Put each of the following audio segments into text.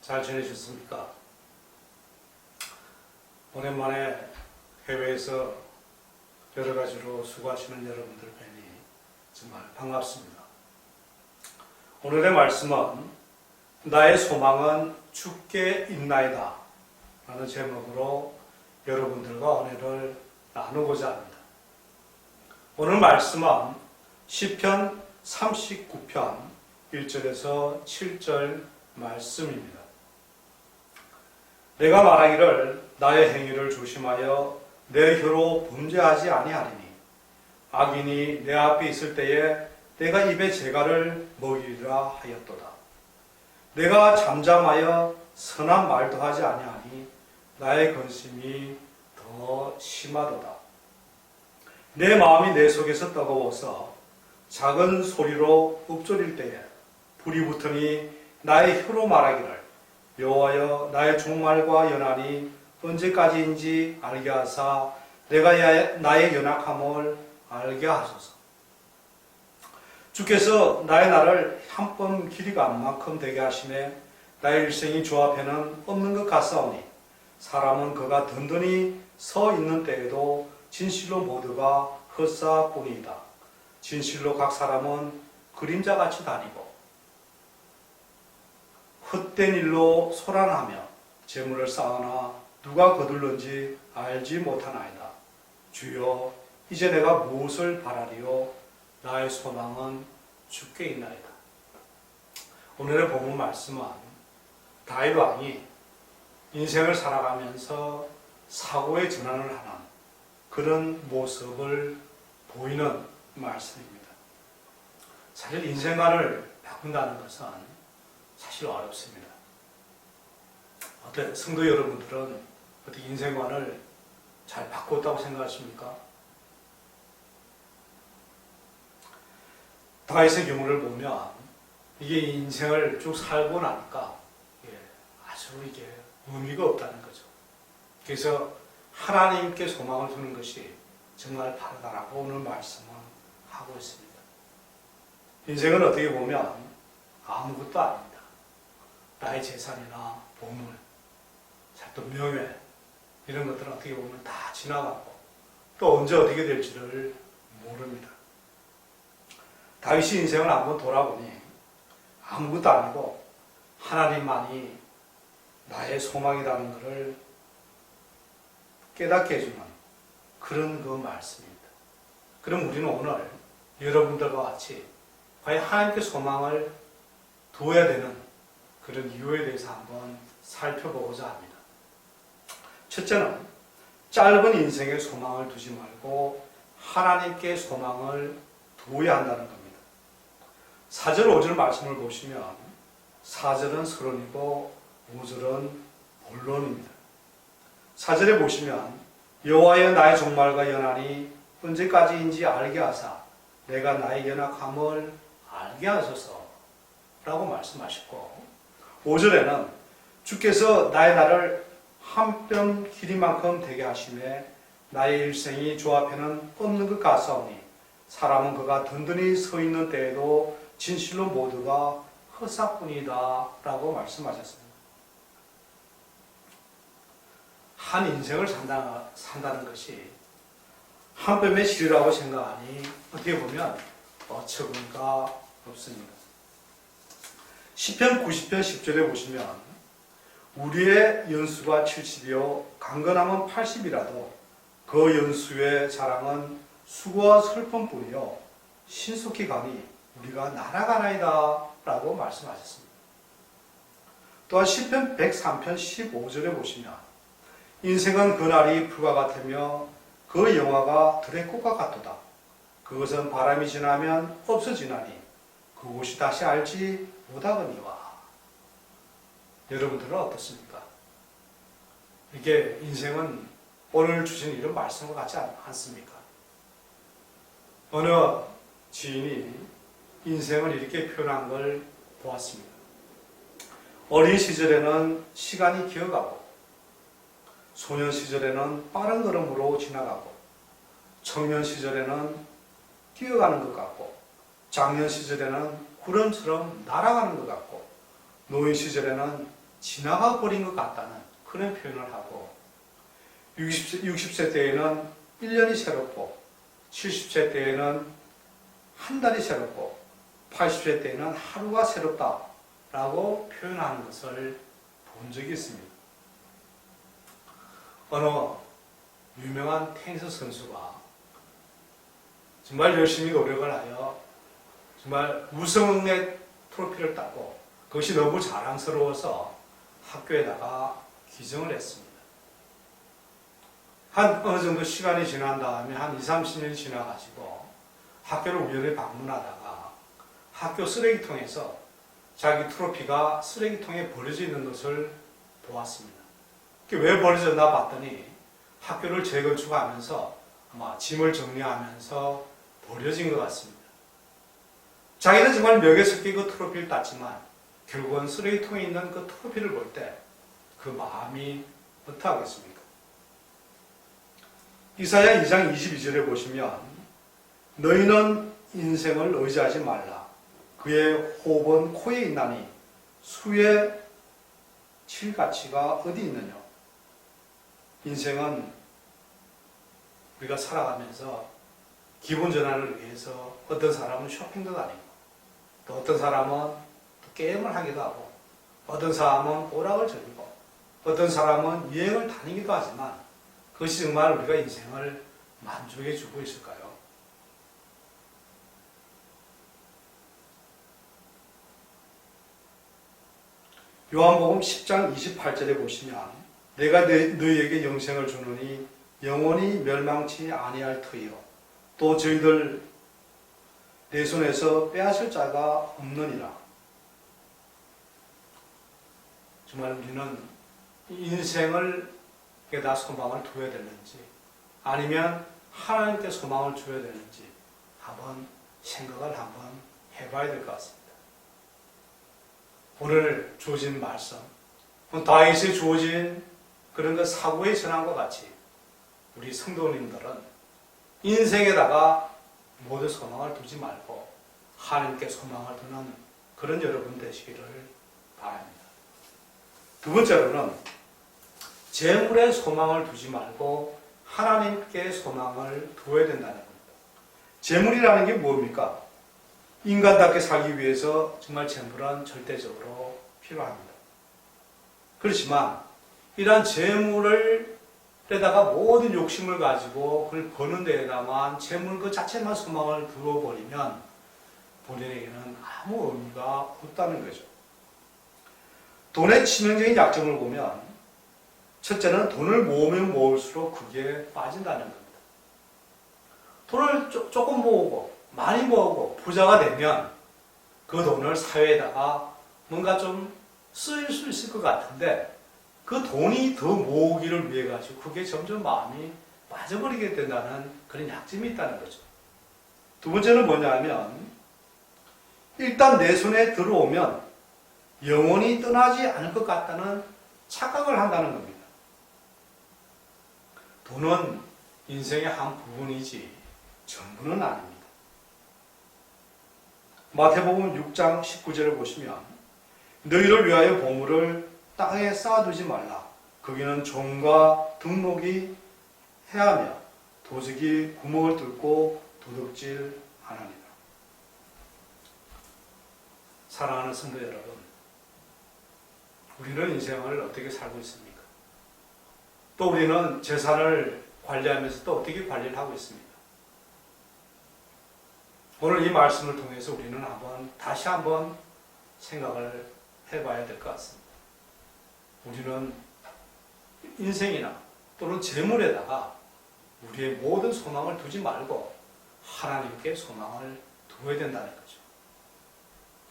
잘 지내셨습니까? 오랜만에 해외에서 여러 가지로 수고하시는 여러분들 뵈니 정말 반갑습니다. 오늘의 말씀은 나의 소망은 주께 있나이다 라는 제목으로 여러분들과 은혜를 나누고자 합니다. 오늘 말씀은 시편 39편 1절에서 7절 말씀입니다. 내가 말하기를 나의 행위를 조심하여 내 혀로 범죄하지 아니하리니 악인이 내 앞에 있을 때에 내가 입에 재갈을 먹이리라 하였도다. 내가 잠잠하여 선한 말도 하지 아니하니 나의 근심이 더 심하도다. 내 마음이 내 속에서 뜨거워서 작은 소리로 읊조릴 때에 불이 붙으니 나의 혀로 말하기를 여호와여 나의 종말과 연한이 언제까지인지 알게 하사 내가 나의 연약함을 알게 하소서. 주께서 나의 날을 한 번 길이가 안 만큼 되게 하시매 나의 일생이 주 앞에는 없는 것 같사오니 사람은 그가 든든히 서 있는 때에도 진실로 모두가 헛사뿐이다. 진실로 각 사람은 그림자같이 다니고 헛된 일로 소란하며 재물을 쌓으나 누가 거둘는지 알지 못하나이다. 주여 이제 내가 무엇을 바라리요? 나의 소망은 주께 있나이다. 오늘의 본문 말씀은 다윗 왕이 인생을 살아가면서 사고의 전환을 하는 그런 모습을 보이는 말씀입니다. 사실 인생관을 바꾼다는 것은 사실 어렵습니다. 어때 성도 여러분들은 어떻게 인생관을 잘 바꿨다고 생각하십니까? 다윗의 경우를 보면 이게 인생을 쭉 살고 나니까 아주 이게 의미가 없다는 거죠. 그래서 하나님께 소망을 두는 것이 정말 바르다라고 오늘 말씀을 하고 있습니다. 인생은 어떻게 보면 아무것도 아닙니다. 나의 재산이나 보물, 또 명예 이런 것들은 어떻게 보면 다 지나가고 또 언제 어떻게 될지를 모릅니다. 다윗이 인생을 한번 돌아보니 아무것도 아니고 하나님만이 나의 소망이라는 것을 깨닫게 해주는 그런 그 말씀입니다. 그럼 우리는 오늘 여러분들과 같이 과연 하나님께 소망을 두어야 되는 그런 이유에 대해서 한번 살펴보고자 합니다. 첫째는 짧은 인생에 소망을 두지 말고 하나님께 소망을 두어야 한다는 겁니다. 4절 5절 말씀을 보시면 4절은 서론이고 5절은 본론입니다. 4절에 보시면 여호와여 나의 종말과 연한이 언제까지인지 알게 하사 내가 나의 연약함을 알게 하소서 라고 말씀하셨고 5절에는 주께서 나의 날을 한 뼘 길이만큼 되게 하시매 나의 일생이 주 앞에는 없는 것 같사오니 사람은 그가 든든히 서 있는 때에도 진실로 모두가 헛사뿐이다 라고 말씀하셨습니다. 한 인생을 산다는 것이 한 뼘의 실이라고 생각하니 어떻게 보면 어처구니가 없습니다. 시편 90편 10절에 보시면 우리의 연수가 70이요 강건함은 80이라도 그 연수의 자랑은 수고와 슬픔뿐이요 신속히 가니 우리가 날아가나이다 라고 말씀하셨습니다. 또한 시편 103편 15절에 보시면 인생은 그날이 불과 같으며 그 영화가 들의 꽃과 같도다. 그것은 바람이 지나면 없어지나니 그곳이 다시 알지 못하거니와. 여러분들은 어떻습니까? 이게 인생은 오늘 주신 이런 말씀과 같지 않습니까? 어느 지인이 인생을 이렇게 표현한 걸 보았습니다. 어린 시절에는 시간이 기어가고 소년 시절에는 빠른 걸음으로 지나가고 청년 시절에는 뛰어가는 것 같고 장년 시절에는 구름처럼 날아가는 것 같고 노인 시절에는 지나가 버린 것 같다는 그런 표현을 하고 60세 때에는 1년이 새롭고 70세 때에는 한 달이 새롭고 80세 때에는 하루가 새롭다라고 표현하는 것을 본 적이 있습니다. 어느 유명한 테니스 선수가 정말 열심히 노력을 하여 정말 우승의 트로피를 따고 그것이 너무 자랑스러워서 학교에다가 기증을 했습니다. 한 어느 정도 시간이 지난 다음에 한 20, 30년이 지나가지고 학교를 우연히 방문하다가 학교 쓰레기통에서 자기 트로피가 쓰레기통에 버려져 있는 것을 보았습니다. 왜 버려졌나 봤더니 학교를 재건축하면서 아마 짐을 정리하면서 버려진 것 같습니다. 자기는 정말 명예스럽게 그 트로피를 땄지만 결국은 쓰레기통에 있는 그 트로피를 볼 때 그 마음이 어떠하겠습니까? 이사야 2장 22절에 보시면 너희는 인생을 의지하지 말라. 그의 호흡은 코에 있나니 수에 칠 가치가 어디 있느냐. 인생은 우리가 살아가면서 기분 전환을 위해서 어떤 사람은 쇼핑도 다니고 또 어떤 사람은 또 게임을 하기도 하고 어떤 사람은 오락을 즐기고 어떤 사람은 여행을 다니기도 하지만 그것이 정말 우리가 인생을 만족해 주고 있을까요? 요한복음 10장 28절에 보시면 내가 너희에게 영생을 주노니 영원히 멸망치 아니할 터이요 또 저희들 내 손에서 빼앗을 자가 없느니라. 정말 우리는 인생을 다 소망을 두어야 되는지 아니면 하나님께 소망을 주어야 되는지 한번 생각을 한번 해봐야 될 것 같습니다. 오늘 주어진 말씀, 다윗에 주어진 그런 그 사고의 전환과 같이 우리 성도님들은 인생에다가 모두 소망을 두지 말고 하나님께 소망을 두는 그런 여러분 되시기를 바랍니다. 두 번째로는 재물에 소망을 두지 말고 하나님께 소망을 두어야 된다는 겁니다. 재물이라는 게 뭡니까? 인간답게 살기 위해서 정말 재물은 절대적으로 필요합니다. 그렇지만 이러한 재물을 에다가 모든 욕심을 가지고 그걸 버는 데에다만 재물 그 자체만 소망을 두어버리면 본인에게는 아무 의미가 없다는 거죠. 돈의 치명적인 약점을 보면 첫째는 돈을 모으면 모을수록 그게 빠진다는 겁니다. 돈을 조금 모으고 많이 모으고 부자가 되면 그 돈을 사회에다가 뭔가 좀 쓰일 수 있을 것 같은데 그 돈이 더 모으기를 위해 가지고 그게 점점 마음이 빠져버리게 된다는 그런 약점이 있다는 거죠. 두 번째는 뭐냐면 일단 내 손에 들어오면 영원히 떠나지 않을 것 같다는 착각을 한다는 겁니다. 돈은 인생의 한 부분이지 전부는 아닙니다. 마태복음 6장 19절을 보시면 너희를 위하여 보물을 땅에 쌓아두지 말라. 거기는 종과 등록이 해하며 도적이 구멍을 뚫고 도둑질 하나니라. 사랑하는 성도 여러분, 우리는 인생을 어떻게 살고 있습니까? 또 우리는 재산을 관리하면서 또 어떻게 관리를 하고 있습니까? 오늘 이 말씀을 통해서 우리는 다시 한번 생각을 해봐야 될 것 같습니다. 우리는 인생이나 또는 재물에다가 우리의 모든 소망을 두지 말고 하나님께 소망을 두어야 된다는 거죠.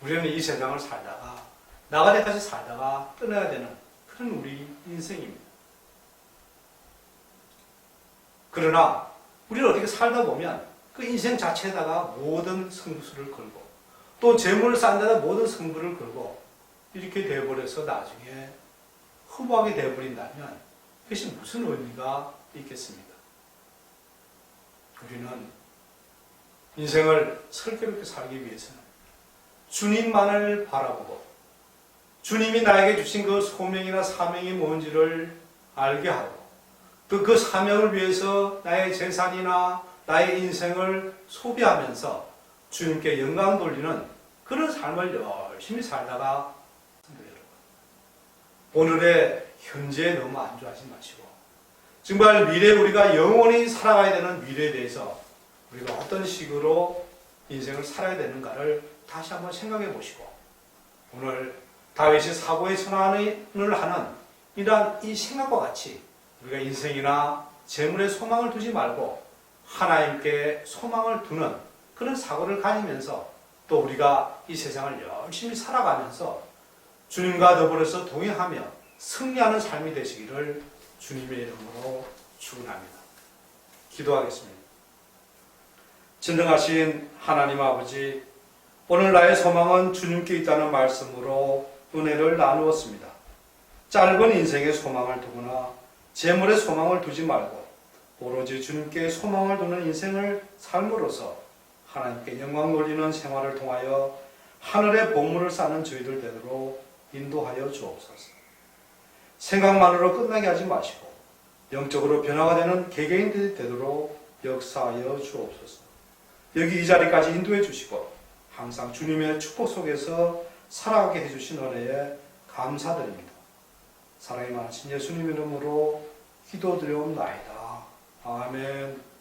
우리는 이 세상을 살다가 나갈 때까지 살다가 떠나야 되는 그런 우리 인생입니다. 그러나 우리는 어떻게 살다 보면 그 인생 자체에다가 모든 승부수를 걸고 또 재물을 쌓는 데다 모든 승부를 걸고 이렇게 되어버려서 나중에 허무하게 되어버린다면 그것이 무슨 의미가 있겠습니까? 우리는 인생을 슬기롭게 살기 위해서는 주님만을 바라보고 주님이 나에게 주신 그 소명이나 사명이 뭔지를 알게 하고 또 그 사명을 위해서 나의 재산이나 나의 인생을 소비하면서 주님께 영광 돌리는 그런 삶을 열심히 살다가 오늘의 현재에 너무 안주하지 마시고 정말 미래에 우리가 영원히 살아가야 되는 미래에 대해서 우리가 어떤 식으로 인생을 살아야 되는가를 다시 한번 생각해 보시고 오늘 다윗이 사고의 전환을 하는 이러한 이 생각과 같이 우리가 인생이나 재물에 소망을 두지 말고 하나님께 소망을 두는 그런 사고를 가지면서 또 우리가 이 세상을 열심히 살아가면서 주님과 더불어서 동행하며 승리하는 삶이 되시기를 주님의 이름으로 축원합니다. 기도하겠습니다. 진정하신 하나님 아버지, 오늘 나의 소망은 주님께 있다는 말씀으로 은혜를 나누었습니다. 짧은 인생의 소망을 두거나 재물의 소망을 두지 말고 오로지 주님께 소망을 두는 인생을 삶으로써 하나님께 영광 돌리는 생활을 통하여 하늘의 보물을 쌓는 저희들 되도록 인도하여 주옵소서. 생각만으로 끝나게 하지 마시고 영적으로 변화가 되는 개개인들이 되도록 역사하여 주옵소서. 여기 이 자리까지 인도해 주시고 항상 주님의 축복 속에서 살아가게 해주신 은혜에 감사드립니다. 사랑이 많으신 예수님 이름으로 기도드려옵나이다. 아멘.